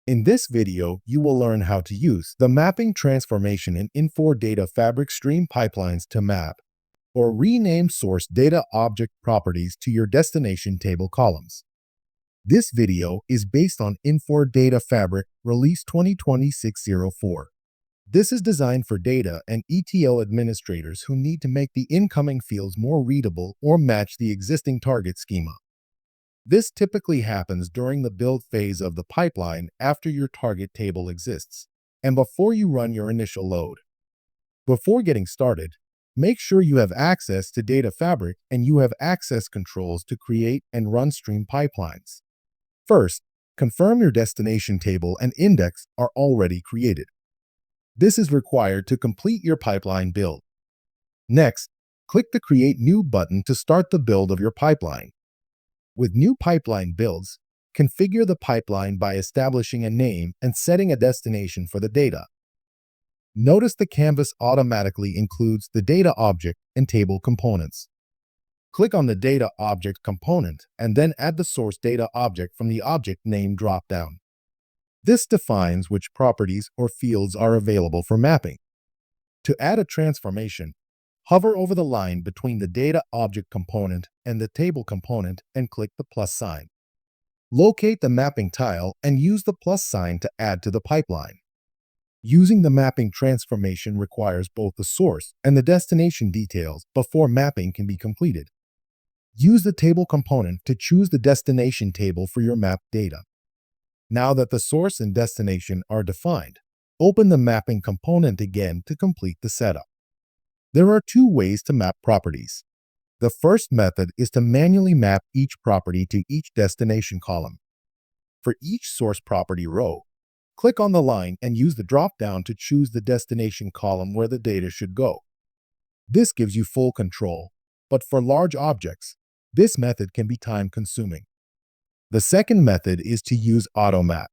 In this video, you will learn how to use the mapping transformation in Infor data fabric stream pipelines to map or rename source data object properties to your destination table columns. This video is based on Infor Data Fabric Release 2020-604. This is designed for data and ETL administrators who need to make the incoming fields more readable or match the existing target schema. This typically happens during the build phase of the pipeline after your target table exists and before you run your initial load. Before getting started, make sure you have access to Data Fabric and you have access controls to create and run stream pipelines. First, confirm your destination table and index are already created. This is required to complete your pipeline build. Next, click the Create New button to start the build of your pipeline. With new pipeline builds, configure the pipeline by establishing a name and setting a destination for the data. Notice the canvas automatically includes the data object and table components. Click on the data object component and then add the source data object from the object name dropdown. This defines which properties or fields are available for mapping. To add a transformation, hover over the line between the data object component and the table component and click the plus sign. Locate the mapping tile and use the plus sign to add to the pipeline. Using the mapping transformation requires both the source and the destination details before mapping can be completed. Use the table component to choose the destination table for your mapped data. Now that the source and destination are defined, open the mapping component again to complete the setup. There are two ways to map properties. The first method is to manually map each property to each destination column. For each source property row, click on the line and use the drop-down to choose the destination column where the data should go. This gives you full control, but for large objects, this method can be time-consuming. The second method is to use AutoMap.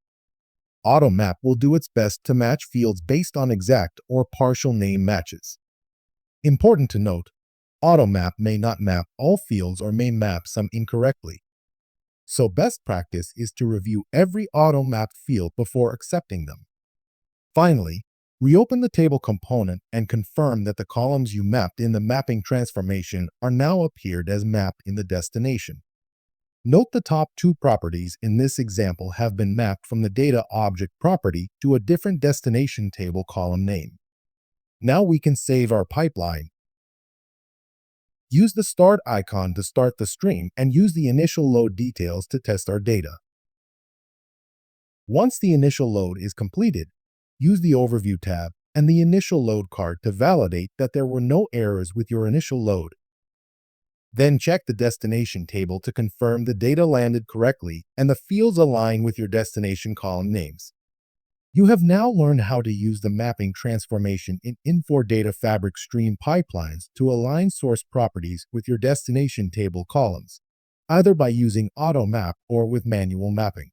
AutoMap will do its best to match fields based on exact or partial name matches. Important to note, AutoMap may not map all fields or may map some incorrectly. So best practice is to review every AutoMap field before accepting them. Finally, reopen the table component and confirm that the columns you mapped in the mapping transformation are now appeared as mapped in the destination. Note the top two properties in this example have been mapped from the data object property to a different destination table column name. Now we can save our pipeline. Use the start icon to start the stream and use the initial load details to test our data. Once the initial load is completed, use the Overview tab and the Initial Load card to validate that there were no errors with your initial load. Then check the destination table to confirm the data landed correctly and the fields align with your destination column names. You have now learned how to use the mapping transformation in Infor Data Fabric stream pipelines to align source properties with your destination table columns, either by using AutoMap or with manual mapping.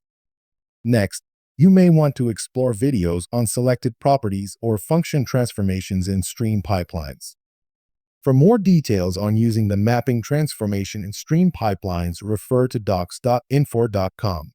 Next, you may want to explore videos on selected properties or function transformations in stream pipelines. For more details on using the mapping transformation in stream pipelines, refer to docs.infor.com.